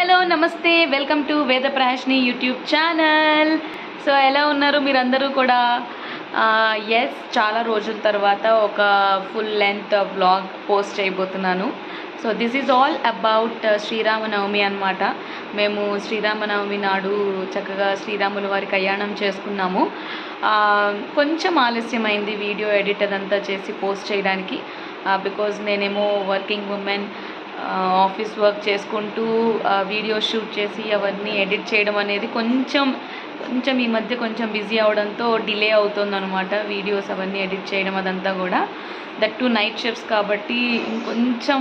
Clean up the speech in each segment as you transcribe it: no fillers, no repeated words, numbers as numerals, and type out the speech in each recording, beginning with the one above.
Hello నమస్తే welcome to వేదప్రహాష్ని YouTube channel. So ఎలా ఉన్నారు మీరందరూ కూడా? ఎస్, చాలా రోజుల తర్వాత ఒక ఫుల్ లెంత్ వ్లాగ్ పోస్ట్ చేయబోతున్నాను. So this is all about Sriramanavami అన్నమాట. మేము శ్రీరామనవమి నాడు చక్కగా శ్రీరాముల వారి కళ్యాణం చేసుకున్నాము. కొంచెం ఆలస్యమైంది వీడియో ఎడిట్ అదంతా చేసి పోస్ట్ చేయడానికి, బికాజ్ నేనేమో వర్కింగ్ ఉమెన్, ఆఫీస్ వర్క్ చేసుకుంటూ వీడియో షూట్ చేసి అవన్నీ ఎడిట్ చేయడం అనేది కొంచెం ఈ మధ్య కొంచెం బిజీ అవడంతో డిలే అవుతుందన్నమాట. వీడియోస్ అవన్నీ ఎడిట్ చేయడం అదంతా కూడా, దట్ టు నైట్ షిఫ్ట్స్ కాబట్టి ఇంకొంచెం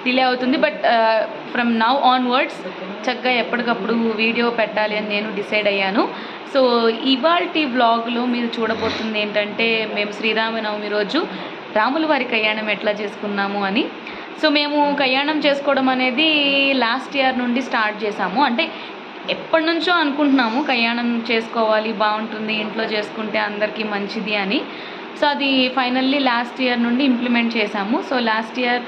డిలే అవుతుంది. బట్ ఫ్రమ్ నౌ ఆన్వర్డ్స్ చక్కగా ఎప్పటికప్పుడు వీడియో పెట్టాలి అని నేను డిసైడ్ అయ్యాను. సో ఇవాల్టి వ్లాగ్లో మీరు చూడబోతుంది ఏంటంటే, మేము శ్రీరామనవమి రోజు రాముల వారి కళ్యాణం ఎట్లా చేసుకున్నాము అని. సో మేము కళ్యాణం చేసుకోవడం అనేది లాస్ట్ ఇయర్ నుండి స్టార్ట్ చేసాము. అంటే ఎప్పటి నుంచో అనుకుంటున్నాము కళ్యాణం చేసుకోవాలి, బాగుంటుంది ఇంట్లో చేసుకుంటే అందరికీ మంచిది అని. సో అది ఫైనల్లీ లాస్ట్ ఇయర్ నుండి ఇంప్లిమెంట్ చేశాము. సో లాస్ట్ ఇయర్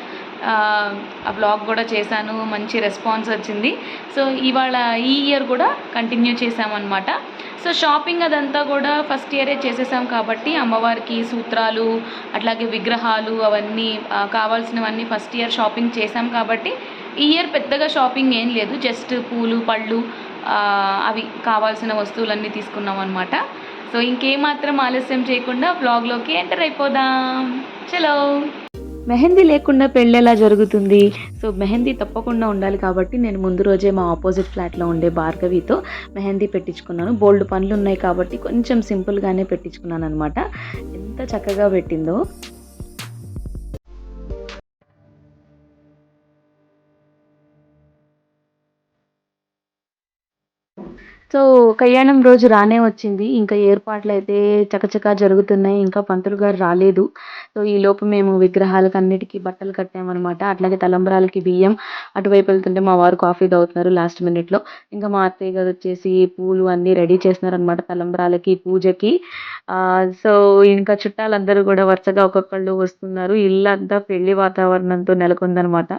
ఆ బ్లాగ్ కూడా చేశాను, మంచి రెస్పాన్స్ వచ్చింది. సో ఇవాళ ఈ ఇయర్ కూడా కంటిన్యూ చేసామన్నమాట. సో షాపింగ్ అదంతా కూడా ఫస్ట్ ఇయరే చేసేసాం కాబట్టి అమ్మవారికి సూత్రాలు అట్లాగే విగ్రహాలు అవన్నీ కావాల్సినవన్నీ ఫస్ట్ ఇయర్ షాపింగ్ చేసాం కాబట్టి ఈ ఇయర్ పెద్దగా షాపింగ్ ఏం లేదు. జస్ట్ పూలు పళ్ళు అవి కావాల్సిన వస్తువులన్నీ తీసుకున్నాం అనమాట. సో ఇంకేమాత్రం ఆలస్యం చేయకుండా బ్లాగ్లోకి ఎంటర్ అయిపోదాం. చలో. మెహందీ లేకుండా పెళ్ళి ఎలా జరుగుతుంది? సో మెహందీ తప్పకుండా ఉండాలి కాబట్టి నేను ముందు రోజే మా ఆపోజిట్ ఫ్లాట్లో ఉండే భార్గవితో మెహందీ పెట్టించుకున్నాను. బోల్డ్ పనులు ఉన్నాయి కాబట్టి కొంచెం సింపుల్గానే పెట్టించుకున్నాను అనమాట. ఎంత చక్కగా పెట్టిందో. సో కళ్యాణం రోజు రానే వచ్చింది. ఇంకా ఏర్పాట్లు అయితే చకచకా జరుగుతున్నాయి. ఇంకా పంతులు గారు రాలేదు. సో ఈలోపు మేము విగ్రహాలకు అన్నిటికీ బట్టలు కట్టామన్నమాట. అట్లాగే తలంబ్రాలకి బియ్యం. అటువైపు వెళ్తుంటే మా వారు కాఫీ తాగుతున్నారు లాస్ట్ మినిట్లో. ఇంకా మా అత్తయ్య గారు వచ్చేసి పూలు అన్నీ రెడీ చేస్తున్నారనమాట తలంబ్రాలకి, పూజకి. సో ఇంకా చుట్టాలందరూ కూడా వరుసగా ఒక్కొక్కళ్ళు వస్తున్నారు. ఇల్లంతా పెళ్లి వాతావరణంతో నెలకొందనమాట.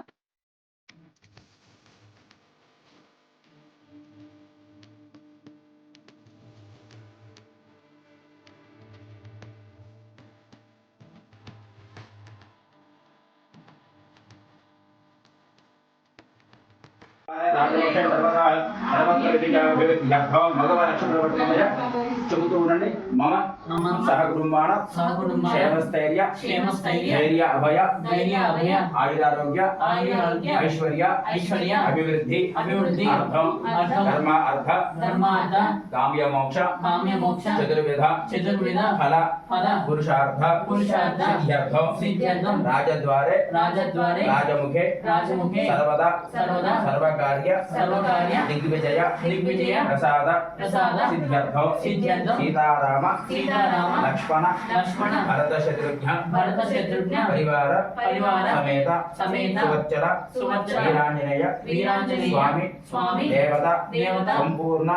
చెబుతూ ఉండండి. మమ సహకుటుంబాన క్షేమస్థైర్య ధైర్య అభయ ఆయురారోగ్య ఐశ్వర్య అభివృద్ధి అర్థం ధర్మ కామ్య మోక్ష చతుర్విధ ఫల పురుషార్థ సిద్ధ్యర్థం రాజద్వారే రాజముఖే సర్వదా సర్వకార్య దిగ్విజయ ప్రసాద సిద్ధ్యర్థం సీతారామ లక్ష్మణ భరత శత్రుఘ్న పరివార సమేత సువచ్చల వీరాంజనేయ స్వామి దేవత సంపూర్ణ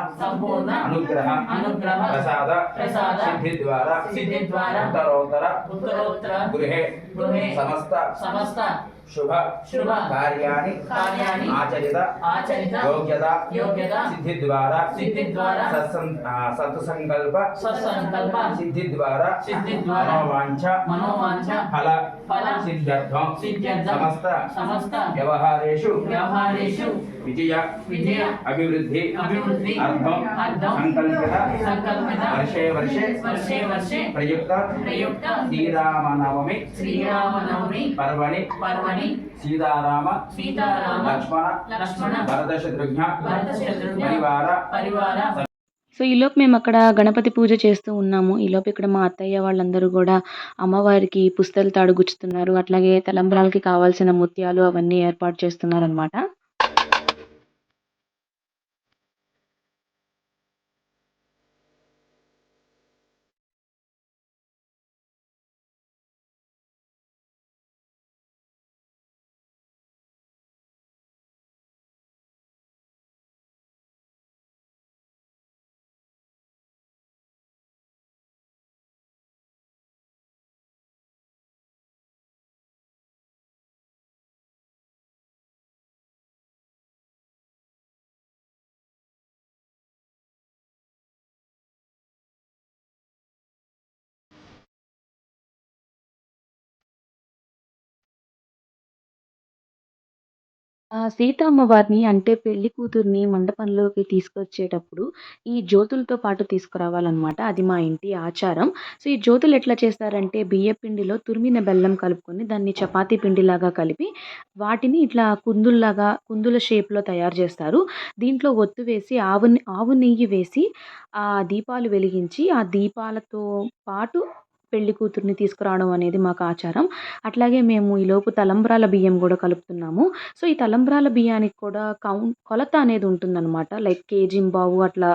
అనుగ్రహ ప్రసాద సిద్ధి ద్వారా ఉత్తరోత్తర గృహే సమస్త శుభ కార్యాణి ఆచరిత యోగ్యత సిద్ధి ద్వారా సత్సంకల్ప సిద్ధి ద్వారా మనోవాంఛ ఫల సిద్ధ్యర్థం సమస్త వ్యవహారేషు విజయ అభివృద్ధి అర్థం సంకల్పిత వర్షే ప్రయుక్త శ్రీరామనవమి పర్వణి సీతారామ లక్ష్మణ భరత శత్రుఘ్న పరివార. సో ఈలోపు మేము అక్కడ గణపతి పూజ చేస్తూ ఉన్నాము. ఈలోపు ఇక్కడ మా అత్తయ్య వాళ్ళందరూ కూడా అమ్మవారికి పుస్తల తాడు గుచ్చుతున్నారు. అట్లాగే తలంబ్రాలకి కావాల్సిన ముత్యాలు అవన్నీ ఏర్పాటు చేస్తున్నారు అనమాట. సీతమ్మ వారిని అంటే పెళ్లి కూతుర్ని మండపంలోకి తీసుకొచ్చేటప్పుడు ఈ జ్యోతులతో పాటు తీసుకురావాలనమాట. అది మా ఇంటి ఆచారం. సో, ఈ జ్యోతులు ఎట్లా చేస్తారంటే బియ్య పిండిలో తురిమిన బెల్లం కలుపుకొని దాన్ని చపాతీ పిండిలాగా కలిపి వాటిని ఇట్లా కుందుల్లాగా కుందుల షేప్‌లో తయారు చేస్తారు. దీంట్లో ఒత్తు వేసి ఆవు నెయ్యి వేసి దీపాలు వెలిగించి ఆ దీపాలతో పాటు పెళ్లి కూతుర్ని తీసుకురావడం అనేది మాకు ఆచారం. అట్లాగే మేము ఈలోపు తలంబ్రాల బియ్యం గూడా కలుపుతున్నాము. సో, ఈ తలంబ్రాల బియ్యానికి కూడా కొలత అనేది ఉంటుందనమాట. లైక్ కేజింబావు అట్లా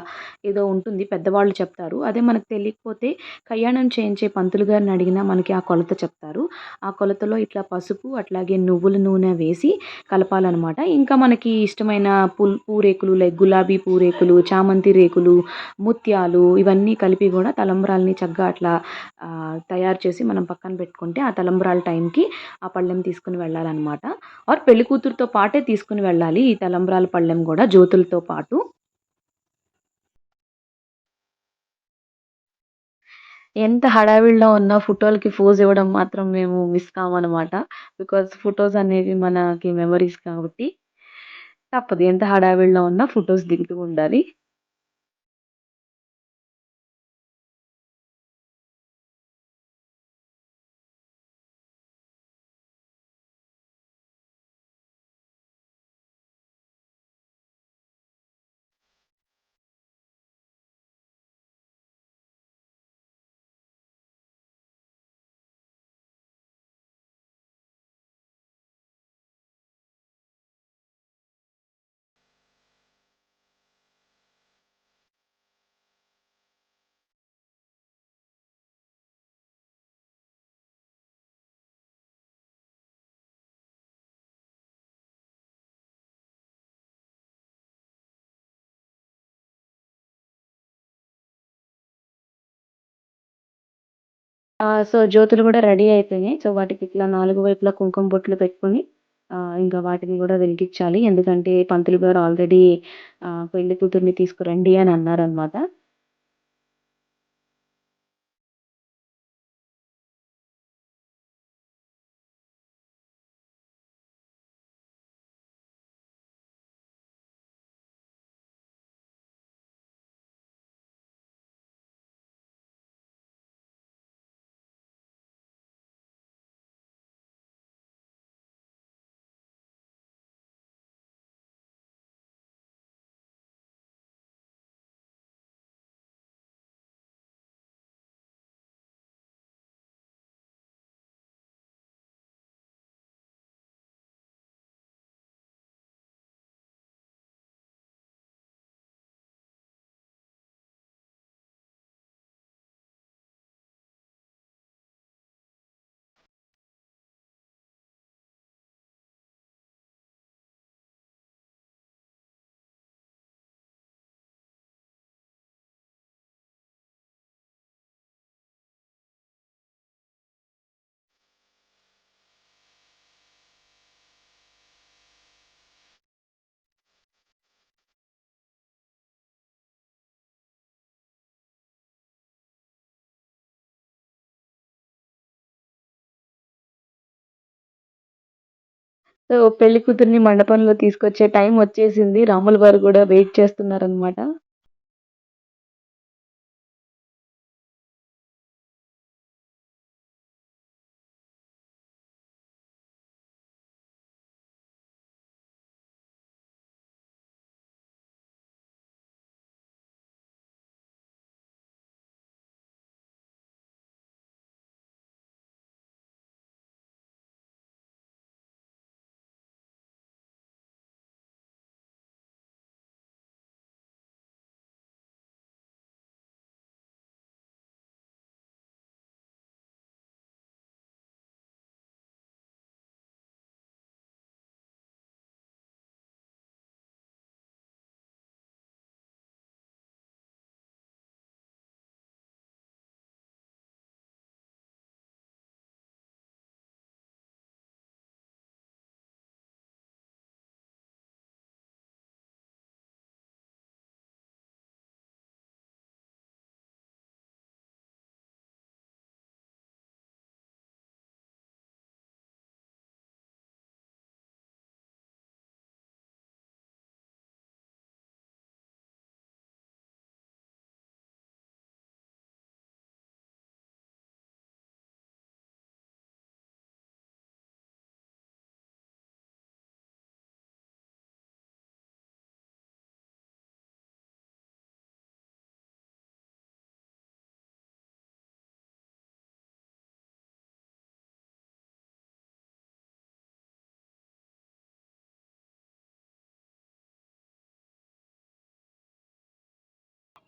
ఏదో ఉంటుంది. పెద్దవాళ్ళు చెప్తారు. అదే మనకు తెలియకపోతే కళ్యాణం చేయించే పంతులు గారిని అడిగినా మనకి ఆ కొలత చెప్తారు. ఆ కొలతలో ఇట్లా పసుపు, అట్లాగే నువ్వుల నూనె వేసి కలపాలనమాట. ఇంకా మనకి ఇష్టమైన పూరేకులు లైక్ గులాబీ పూరేకులు, చామంతి రేకులు, ముత్యాలు ఇవన్నీ కలిపి గూడా తలంబ్రాలని చక్కగా అట్లా తయారు చేసి మనం పక్కన పెట్టుకుంటే ఆ తలంబ్రాల టైంకి ఆ పళ్ళెం తీసుకొని వెళ్ళాలనమాట. ఆర్ పెళ్లి కూతురుతో పాటే తీసుకొని వెళ్ళాలి ఈ తలంబ్రాల పళ్ళెం గూడా జ్యోతులతో పాటు. ఎంత హడావిడిలో ఉన్నా ఫోటోలకి పోజ్ ఇవ్వడం మాత్రం మేము మిస్ కామనమాట. బికాజ్ ఫోటోస్ అనేవి మనకి మెమోరీస్ కాబట్టి తప్పదు. ఎంత హడావిడిలో ఉన్నా ఫోటోస్ దిగుతూ ఉండాలి. సో, జ్యోతులు గూడా రెడీ అయిపోయినాయి. సో, వాటికి ఇట్లా 4 వైపులా కుంకుమ బొట్లు పెట్టుకొని ఇంకా వాటిని గూడా వెలిగిచ్చాలి. ఎందుకంటే పంతులు గారు ఆల్రెడీ పెళ్లి కూతుర్ని తీసుకురండి అని అన్నారనమాట. సో, పెళ్లి కూతురిని మండపంలో తీసుకొచ్చే టైం వచ్చేసింది. రాములు వారు గూడా వెయిట్ చేస్తున్నారనమాట.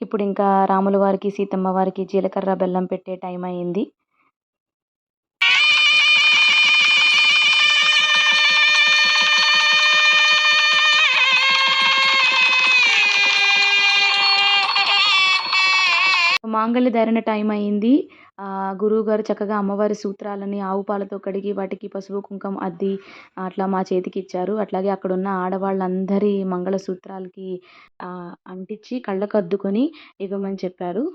ఇప్పుడు ఇంకా రాముల వారికి సీతమ్మ వారికి జీలకర్ర బెల్లం పెట్టే టైం అయింది. మాంగళ్య ధారణ టైం అయింది. గురువుగారు చక్కగా అమ్మవారి సూత్రాలని ఆవు పాలతో కడిగి వాటికి పసుపు కుంకుమ అద్ది అట్లా మా చేతికి ఇచ్చారు. అట్లాగే అక్కడున్న ఆడవాళ్ళందరి మంగళసూత్రాలకి అంటించి కళ్ళకు అద్దుకొని ఇవ్వమని చెప్పారు.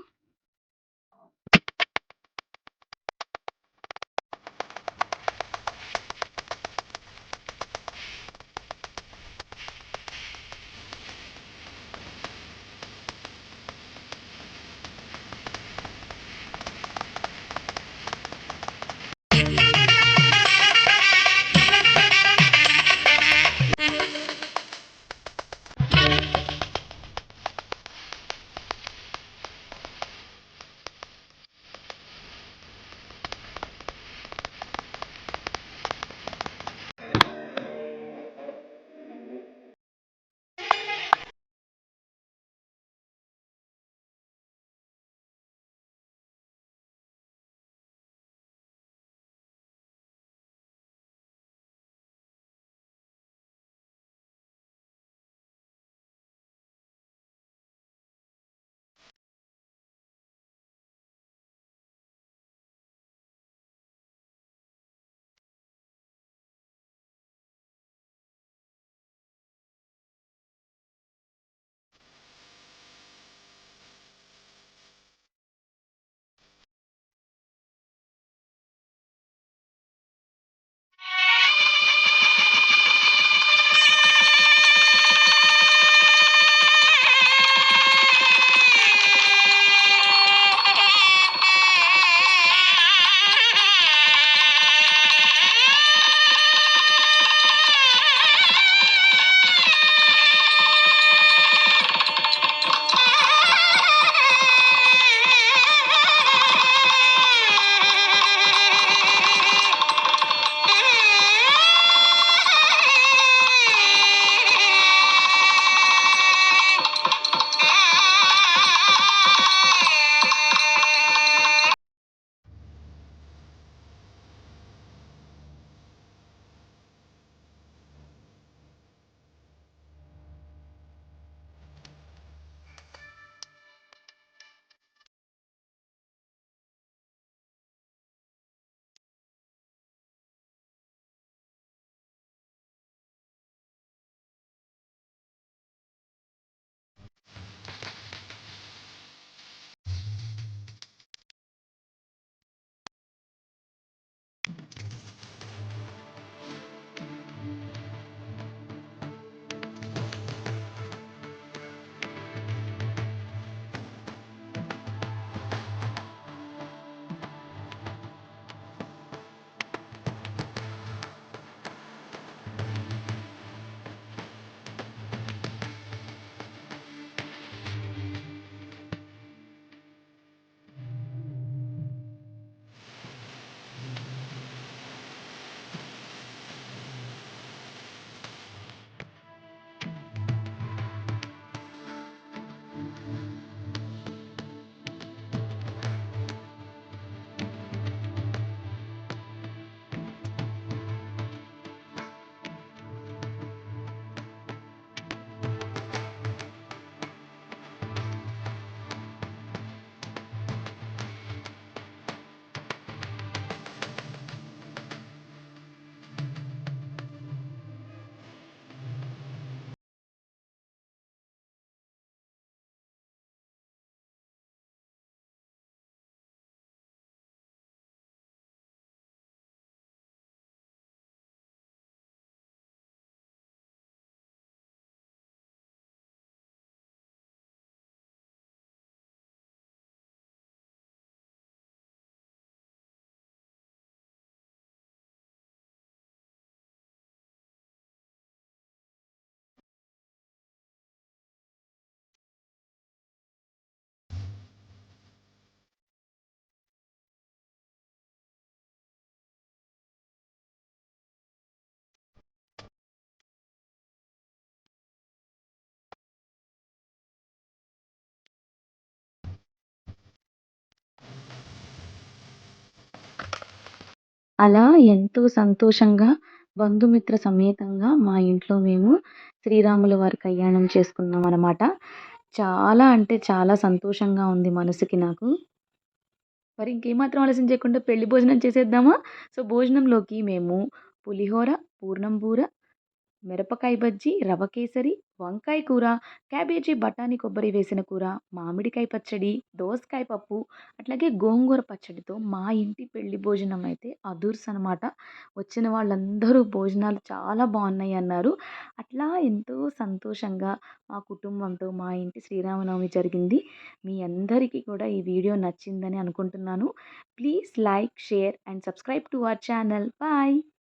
అలా ఎంతో సంతోషంగా బంధుమిత్ర సమేతంగా మా ఇంట్లో మేము శ్రీరాముల వారి కళ్యాణం చేసుకున్నామనమాట. చాలా అంటే చాలా సంతోషంగా ఉంది మనసుకి నాకు. మరి ఇంకేమాత్రం ఆలస్యం చేయకుండా పెళ్లి భోజనం చేసేద్దామా? సో, భోజనంలోకి మేము పులిహోర, పూర్ణం బూర, మిరపకాయ బజ్జీ, రవ కేసరి, వంకాయ కూర, క్యాబేజీ, బఠానీ, కొబ్బరి వేసిన కూర, మామిడికాయ పచ్చడి, దోసకాయ పప్పు, అట్లాగే గోంగూర పచ్చడితో మా ఇంటి పెళ్లి భోజనం అయితే అదుర్సనమాట. వచ్చిన వాళ్ళందరూ భోజనాలు చాలా బాగున్నాయి అన్నారు. అట్లా ఎంతో సంతోషంగా మా కుటుంబంతో మా ఇంటి శ్రీరామనవమి జరిగింది. మీ అందరికీ కూడా ఈ వీడియో నచ్చిందని అనుకుంటున్నాను. Please like, share and subscribe to our channel. Bye.